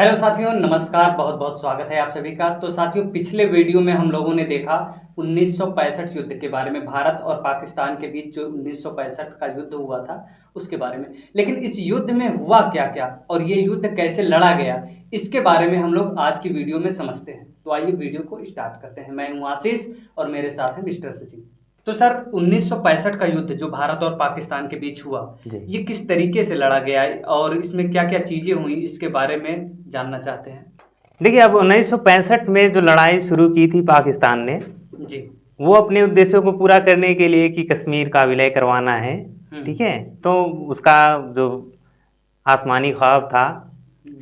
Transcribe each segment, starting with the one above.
Hello साथियों, नमस्कार। बहुत बहुत स्वागत है आप सभी का। तो साथियों, पिछले वीडियो में हम लोगों ने देखा 1965 युद्ध के बारे में, भारत और पाकिस्तान के बीच जो 1965 का युद्ध हुआ था उसके बारे में। लेकिन इस युद्ध में हुआ क्या क्या और ये युद्ध कैसे लड़ा गया, इसके बारे में हम लोग आज की वीडियो में समझते हैं। तो आइए वीडियो को स्टार्ट करते हैं। मैं हूँ आशीष और मेरे साथ है मिस्टर सचिन। तो सर, 1965 का युद्ध जो भारत और पाकिस्तान के बीच हुआ, ये किस तरीके से लड़ा गया और इसमें क्या क्या चीजें हुई, इसके बारे में जानना चाहते हैं। देखिए, अब 1965 में जो लड़ाई शुरू की थी पाकिस्तान ने, जी। वो अपने उद्देश्यों को पूरा करने के लिए कि कश्मीर का विलय करवाना है। ठीक है, तो उसका जो आसमानी ख्वाब था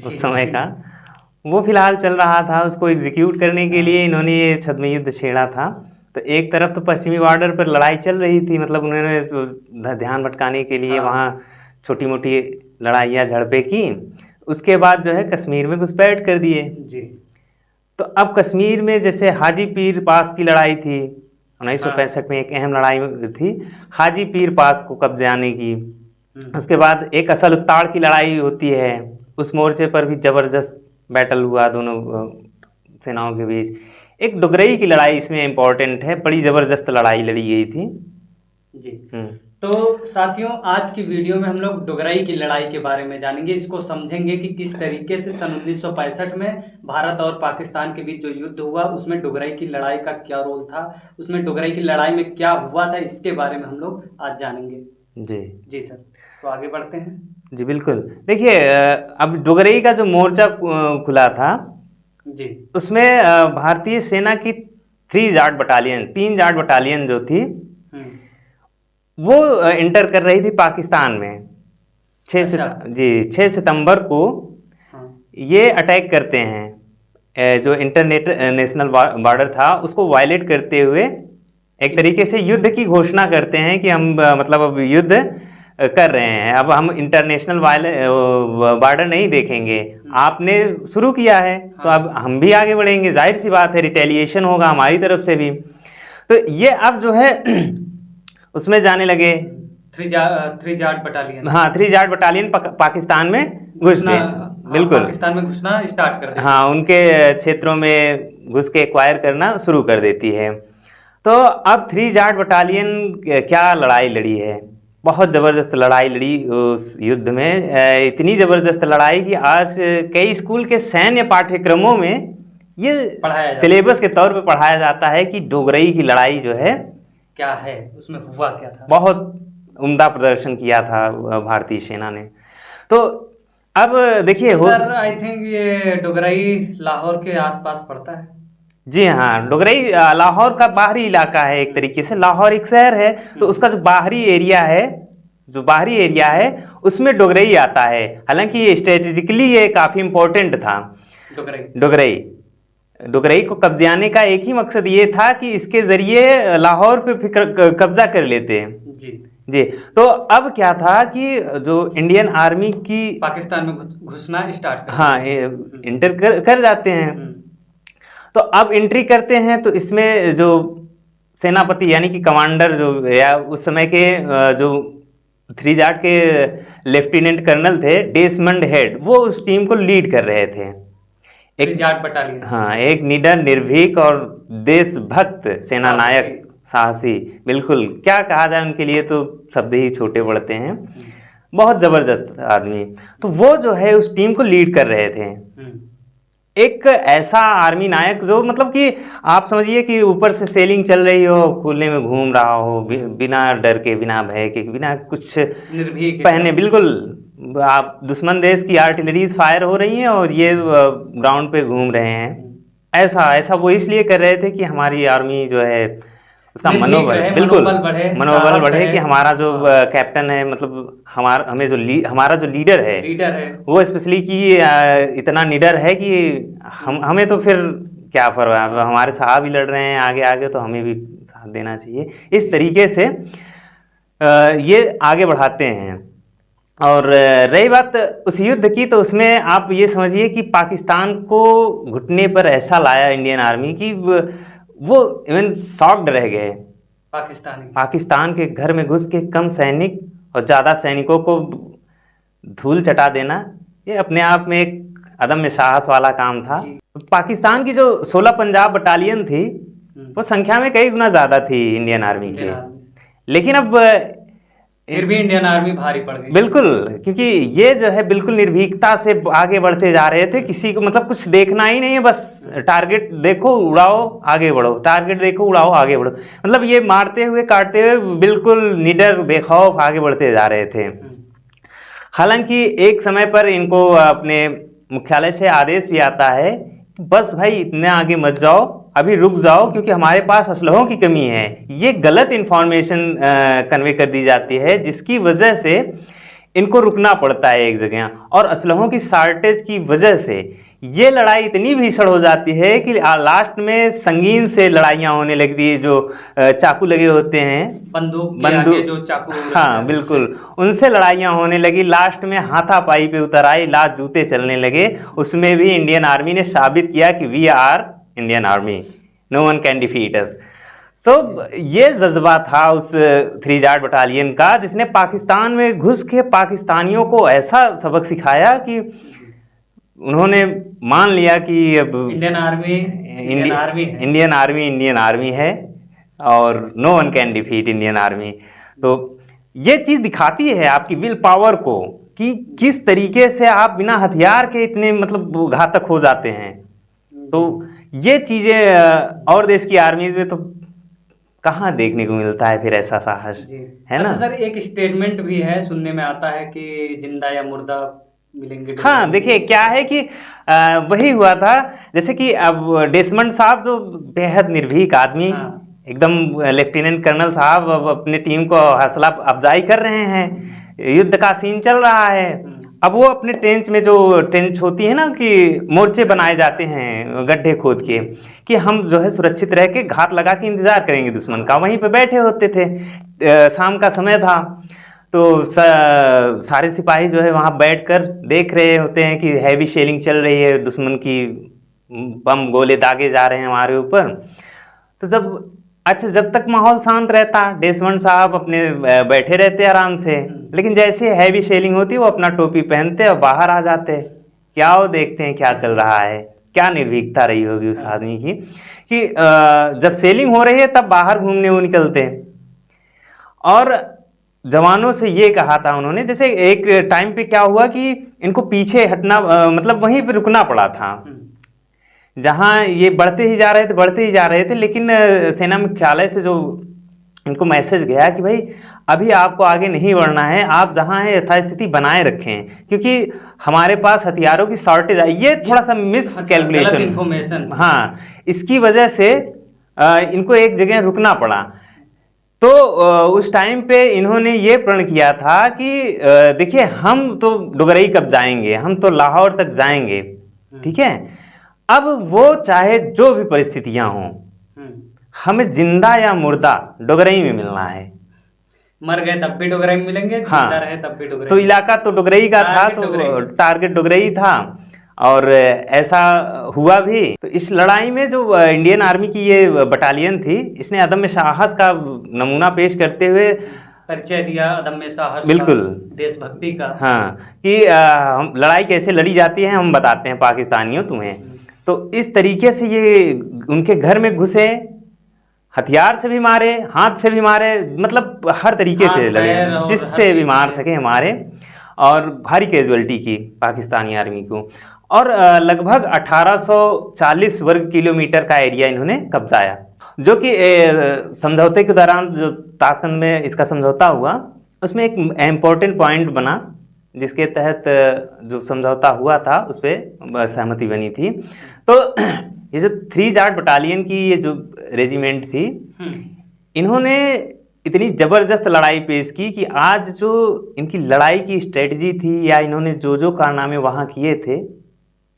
उस समय का, वो फिलहाल चल रहा था। उसको एग्जीक्यूट करने के लिए इन्होंने ये छद्म युद्ध छेड़ा था। तो एक तरफ तो पश्चिमी बॉर्डर पर लड़ाई चल रही थी, मतलब उन्होंने ध्यान भटकाने के लिए वहाँ छोटी मोटी लड़ाइयाँ झड़पें की। उसके बाद जो है कश्मीर में घुसपैठ कर दिए। जी। तो अब कश्मीर में जैसे हाजी पीर पास की लड़ाई थी 1965 में, एक अहम लड़ाई थी हाजी पीर पास को कब्जे आने की। उसके बाद एक असल उत्ताड़ की लड़ाई होती है, उस मोर्चे पर भी जबरदस्त बैटल हुआ दोनों सेनाओं के बीच। एक डोगरई की लड़ाई इसमें इम्पोर्टेंट है, बड़ी जबरदस्त लड़ाई लड़ी गई थी। जी। तो साथियों, आज की वीडियो में हम लोग डोगरई की लड़ाई के बारे में जानेंगे। इसको समझेंगे कि किस तरीके से सन 1965 में भारत और पाकिस्तान के बीच जो युद्ध हुआ उसमें डोगरई की लड़ाई का क्या रोल था, उसमें डोगरई की लड़ाई में क्या हुआ था, इसके बारे में हम लोग आज जानेंगे। जी जी सर, तो आगे बढ़ते हैं। जी बिल्कुल। देखिए, अब डोगरई का जो मोर्चा खुला था जी, उसमें भारतीय सेना की 3 जाट बटालियन जो थी वो इंटर कर रही थी पाकिस्तान में। 6 सितंबर को ये अटैक करते हैं। जो इंटरनेशनल बॉर्डर था उसको वायलेट करते हुए एक तरीके से युद्ध की घोषणा करते हैं कि हम मतलब अब युद्ध कर रहे हैं, अब हम इंटरनेशनल बॉर्डर नहीं देखेंगे। आपने शुरू किया है तो अब हम भी आगे बढ़ेंगे, जाहिर सी बात है, रिटेलिएशन होगा हमारी तरफ से भी। तो ये अब जो है उसमें जाने लगे। 3 जाट बटालियन। हाँ, 3 जाट बटालियन पाकिस्तान में घुस गए। बिल्कुल, पाकिस्तान में घुसना स्टार्ट कर देती। हाँ, उनके क्षेत्रों में घुस के एक्वायर करना शुरू कर देती है। तो अब 3 जाट बटालियन क्या लड़ाई लड़ी है, बहुत ज़बरदस्त लड़ाई लड़ी उस युद्ध में। इतनी ज़बरदस्त लड़ाई कि आज कई स्कूल के सैन्य पाठ्यक्रमों में ये सिलेबस के तौर पे पढ़ाया जाता है कि डोगरई की लड़ाई जो है क्या है, उसमें हुआ क्या था। बहुत उम्दा प्रदर्शन किया था भारतीय सेना ने। तो अब देखिए सर, आई थिंक ये डोगरई लाहौर के आसपास पड़ता है। जी हाँ, डोगरई लाहौर का बाहरी इलाका है एक तरीके से। लाहौर एक शहर है तो उसका जो बाहरी एरिया है उसमें डोगरई आता है। हालांकि ये स्ट्रेटेजिकली ये काफ़ी इम्पोर्टेंट था। डोगरई को कब्जाने का एक ही मकसद ये था कि इसके जरिए लाहौर पे कब्जा कर लेते हैं। जी। तो अब क्या था कि जो इंडियन आर्मी की पाकिस्तान में घुसना स्टार्ट कर, हाँ, इंटर कर जाते हैं। तो अब एंट्री करते हैं तो इसमें जो सेनापति यानी कि कमांडर जो या उस समय के जो 3 जाट के लेफ्टिनेंट कर्नल थे, डेसमंड हेड, वो उस टीम को लीड कर रहे थे। एक जाट बटालियन। हाँ, एक निडर, निर्भीक और देशभक्त सेना नायक, साहसी। बिल्कुल, क्या कहा जाए उनके लिए, तो शब्द ही छोटे पड़ते हैं। बहुत जबरदस्त आदमी। तो वो जो है उस टीम को लीड कर रहे थे। एक ऐसा आर्मी नायक जो मतलब कि आप समझिए कि ऊपर से सेलिंग चल रही हो, खुले में घूम रहा हो, बिना डर के, बिना भय के, बिना कुछ निर्भीक पहने। बिल्कुल, आप दुश्मन देश की आर्टिलरीज फायर हो रही हैं और ये ग्राउंड पे घूम रहे हैं। ऐसा वो इसलिए कर रहे थे कि हमारी आर्मी जो है उसका मनोबल, बिल्कुल मनोबल बढ़े कि हमारा जो कैप्टन है, मतलब हमारा जो लीडर है वो स्पेशली कि इतना निडर है कि हमें तो फिर क्या परवाह, हमारे साहब ही लड़ रहे हैं आगे तो हमें भी साथ देना चाहिए। इस तरीके से ये आगे बढ़ाते हैं। और रही बात उस युद्ध की, तो उसमें आप ये समझिए कि पाकिस्तान को घुटने पर ऐसा लाया इंडियन आर्मी की वो इवन शॉक्ड रह गए। पाकिस्तान के घर में घुस के कम सैनिक और ज़्यादा सैनिकों को धूल चटा देना, ये अपने आप में एक अदम्य साहस वाला काम था। पाकिस्तान की जो 16 पंजाब बटालियन थी वो संख्या में कई गुना ज़्यादा थी इंडियन आर्मी के, लेकिन अब फिर भी इंडियन आर्मी भारी पड़ गई। बिल्कुल, क्योंकि ये जो है बिल्कुल निर्भीकता से आगे बढ़ते जा रहे थे। किसी को मतलब कुछ देखना ही नहीं है, बस टारगेट देखो उड़ाओ आगे बढ़ो, टारगेट देखो उड़ाओ आगे बढ़ो। मतलब ये मारते हुए काटते हुए बिल्कुल निडर बेखौफ आगे बढ़ते जा रहे थे। हालांकि एक समय पर इनको अपने मुख्यालय से आदेश भी आता है कि बस भाई इतने आगे मत जाओ, अभी रुक जाओ, क्योंकि हमारे पास असलहों की कमी है। ये गलत इंफॉर्मेशन कन्वे कर दी जाती है, जिसकी वजह से इनको रुकना पड़ता है एक जगह। और असलहों की शॉर्टेज की वजह से ये लड़ाई इतनी भीषण हो जाती है कि लास्ट में संगीन से लड़ाइयाँ होने लगती है। जो चाकू लगे होते हैं, बंदूक जो चाकू, हाँ बिल्कुल, उनसे लड़ाइयाँ होने लगी। लास्ट में हाथापाई पे उतर आई, लात जूते चलने लगे। उसमें भी इंडियन आर्मी ने साबित किया कि we are Indian army, no one can defeat us. So ये जज्बा था उस 3 जाट बटालियन का, जिसने पाकिस्तान में घुस के पाकिस्तानियों को ऐसा सबक सिखाया कि उन्होंने मान लिया कि अब इंडियन आर्मी है और no one can defeat Indian army. तो ये चीज़ दिखाती है आपकी विल पावर को कि किस तरीके से आप बिना हथियार के इतने मतलब घातक हो जाते हैं। तो ये चीज़ें और देश की आर्मी में तो कहाँ देखने को मिलता है फिर ऐसा साहस, है ना। अच्छा सर, एक स्टेटमेंट भी है, सुनने में आता है कि जिंदा या मुर्दा मिलेंगे। हाँ देखिए क्या है कि वही हुआ था, जैसे कि अब डेसमंड साहब जो बेहद निर्भीक आदमी, एकदम लेफ्टिनेंट कर्नल साहब अब अपने टीम को हौसला अफजाई कर रहे हैं। युद्ध का सीन चल रहा है। अब वो अपने ट्रेंच में, जो ट्रेंच होती है ना कि मोर्चे बनाए जाते हैं गड्ढे खोद के, कि हम जो है सुरक्षित रह के घात लगा के इंतजार करेंगे दुश्मन का, वहीं पे बैठे होते थे। शाम का समय था तो सारे सिपाही जो है वहाँ बैठकर देख रहे होते हैं कि हैवी शेलिंग चल रही है, दुश्मन की बम गोले दागे जा रहे हैं हमारे ऊपर। तो जब तक माहौल शांत रहता, डेसमंड साहब अपने बैठे रहते आराम से, लेकिन जैसे हैवी शेलिंग होती वो अपना टोपी पहनते और बाहर आ जाते। क्या वो देखते हैं क्या चल रहा है, क्या निर्भीकता रही होगी उस आदमी की कि जब सेलिंग हो रही है तब बाहर घूमने वो निकलते। और जवानों से ये कहा था उन्होंने, जैसे एक टाइम पे क्या हुआ कि इनको पीछे हटना, मतलब वहीं पे रुकना पड़ा था जहाँ ये बढ़ते ही जा रहे थे। लेकिन सेना मुख्यालय से जो इनको मैसेज गया कि भाई अभी आपको आगे नहीं बढ़ना है, आप जहाँ हैं यथास्थिति बनाए रखें, क्योंकि हमारे पास हथियारों की शॉर्टेज है। ये थोड़ा सा मिस कैलकुलेशन, हाँ, इसकी वजह से इनको एक जगह रुकना पड़ा। तो उस टाइम पे इन्होंने ये प्रण किया था कि देखिए हम तो डोगरई कब जाएंगे, हम तो लाहौर तक जाएंगे, ठीक है। अब वो चाहे जो भी परिस्थितियां हों, हमें जिंदा या मुर्दा डोगरई में मिलना है। मर गए तब भी डोगरई में मिलेंगे, जिंदा रहे तब भी डोगरई। तो इलाका तो डोगरई का था, तो टारगेट डोगरई था और ऐसा हुआ भी। तो इस लड़ाई में जो इंडियन आर्मी की ये बटालियन थी, इसने अदम्य साहस का नमूना पेश करते हुए परिचय दिया, अदम्य साहस, बिल्कुल देशभक्ति का। हाँ, कि हम लड़ाई कैसे लड़ी जाती है हम बताते हैं पाकिस्तानियों तुम्हें। तो इस तरीके से ये उनके घर में घुसे, हथियार से भी मारे, हाथ से भी मारे, मतलब हर तरीके से लड़े जिससे भी मार सके हमारे, और भारी कैजुअलिटी की पाकिस्तानी आर्मी को। और लगभग 1840 वर्ग किलोमीटर का एरिया इन्होंने कब्जाया, जो कि समझौते के दौरान जो ताशकंद में इसका समझौता हुआ, उसमें एक इम्पोर्टेंट पॉइंट बना, जिसके तहत जो समझौता हुआ था उस पर सहमति बनी थी। तो ये जो 3 जाट बटालियन की ये जो रेजिमेंट थी, इन्होंने इतनी ज़बरदस्त लड़ाई पेश की कि आज जो इनकी लड़ाई की स्ट्रेटजी थी या इन्होंने जो जो कारनामे वहाँ किए थे,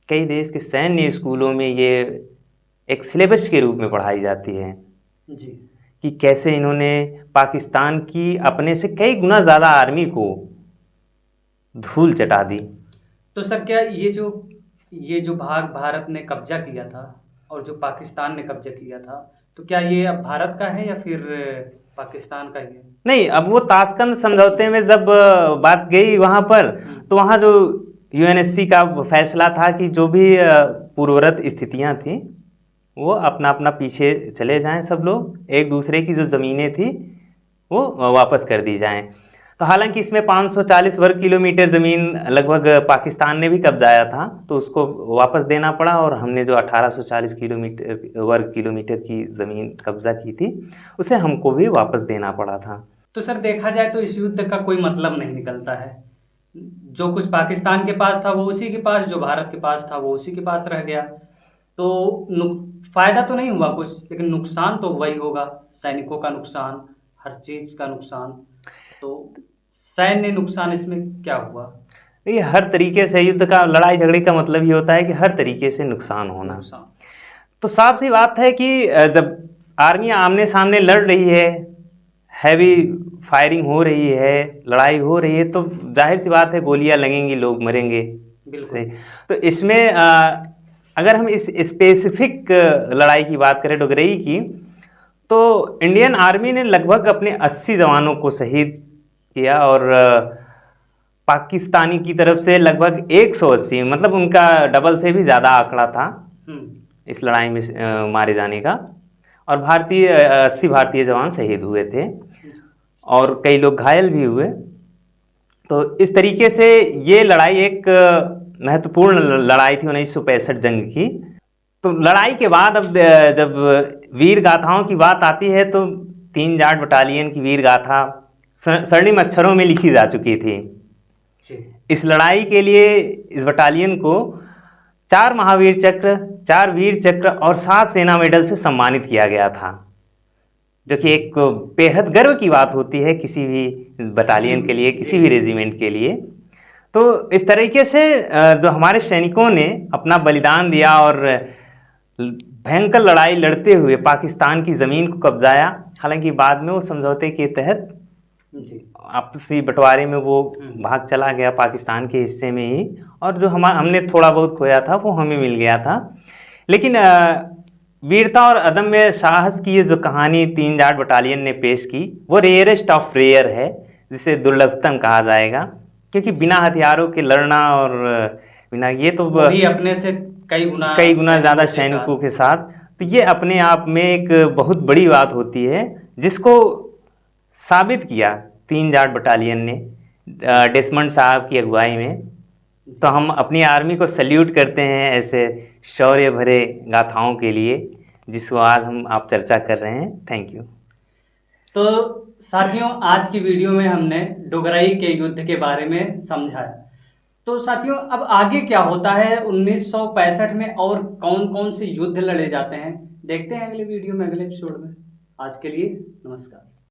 कई देश के सैन्य स्कूलों में ये एक सिलेबस के रूप में पढ़ाई जाती है जी, कि कैसे इन्होंने पाकिस्तान की अपने से कई गुना ज़्यादा आर्मी को धूल चटा दी। तो सर क्या ये जो भाग भारत ने कब्जा किया था और जो पाकिस्तान ने कब्जा किया था, तो क्या ये अब भारत का है या फिर पाकिस्तान का ही है? नहीं, अब वो ताशकंद समझौते में जब बात गई वहाँ पर, तो वहाँ जो यूएनएससी का फैसला था कि जो भी पूर्ववत स्थितियां थी वो अपना अपना पीछे चले जाएं, सब लोग एक दूसरे की जो ज़मीनें थी वो वापस कर दी जाएं। तो हालांकि इसमें 540 वर्ग किलोमीटर ज़मीन लगभग पाकिस्तान ने भी कब्जाया था, तो उसको वापस देना पड़ा, और हमने जो 1840 वर्ग किलोमीटर की ज़मीन कब्जा की थी उसे हमको भी वापस देना पड़ा था। तो सर देखा जाए तो इस युद्ध का कोई मतलब नहीं निकलता है। जो कुछ पाकिस्तान के पास था वो उसी के पास, जो भारत के पास था वो उसी के पास रह गया। तो फायदा तो नहीं हुआ कुछ, लेकिन नुकसान तो हुआ ही होगा। सैनिकों का नुकसान, हर चीज का नुकसान। तो सैन्य नुकसान इसमें क्या हुआ? ये हर तरीके से युद्ध का, लड़ाई झगड़े का मतलब ये होता है कि हर तरीके से नुकसान होना। तो साफ सी बात है कि जब आर्मी आमने सामने लड़ रही है, हैवी फायरिंग हो रही है, लड़ाई हो रही है, तो जाहिर सी बात है गोलियां लगेंगी, लोग मरेंगे। बिल्कुल। तो इसमें अगर हम इस स्पेसिफिक लड़ाई की बात करें डोगरई की, तो इंडियन आर्मी ने लगभग अपने 80 जवानों को शहीद किया, और पाकिस्तानी की तरफ से लगभग 180, मतलब उनका डबल से भी ज़्यादा आंकड़ा था इस लड़ाई में मारे जाने का। और 80 भारतीय जवान शहीद हुए थे और कई लोग घायल भी हुए। तो इस तरीके से ये लड़ाई एक महत्वपूर्ण लड़ाई थी 1965 जंग की। तो लड़ाई के बाद अब जब वीर गाथाओं की बात आती है, तो 3 जाट बटालियन की वीर गाथा स्वर्णिम अक्षरों में लिखी जा चुकी थी। इस लड़ाई के लिए इस बटालियन को 4 महावीर चक्र, 4 वीर चक्र और 7 सेना मेडल से सम्मानित किया गया था, जो कि एक बेहद गर्व की बात होती है किसी भी बटालियन के लिए, किसी भी रेजिमेंट के लिए। तो इस तरीके से जो हमारे सैनिकों ने अपना बलिदान दिया और भयंकर लड़ाई लड़ते हुए पाकिस्तान की ज़मीन को कब्जाया। हालांकि बाद में वो समझौते के तहत आपसी बंटवारे में वो भाग चला गया पाकिस्तान के हिस्से में ही, और जो हमने थोड़ा बहुत खोया था वो हमें मिल गया था। लेकिन वीरता और अदम्य साहस की ये जो कहानी 3 जाट बटालियन ने पेश की, वो रेयरेस्ट ऑफ रेयर है, जिसे दुर्लभतम कहा जाएगा, क्योंकि बिना हथियारों के लड़ना और बिना ये तो भी अपने से कई गुना ज़्यादा सैनिकों के साथ, तो ये अपने आप में एक बहुत बड़ी बात होती है, जिसको साबित किया 3 जाट बटालियन ने डेसमंड साहब की अगुवाई में। तो हम अपनी आर्मी को सल्यूट करते हैं ऐसे शौर्य भरे गाथाओं के लिए, जिसको आज हम आप चर्चा कर रहे हैं। Thank you. तो साथियों, आज की वीडियो में हमने डोगराई के युद्ध के बारे में समझा। तो साथियों, अब आगे क्या होता है 1965 में, और कौन कौन से युद्ध लड़े जाते हैं, देखते हैं अगले वीडियो में, अगले एपिसोड में। आज के लिए नमस्कार।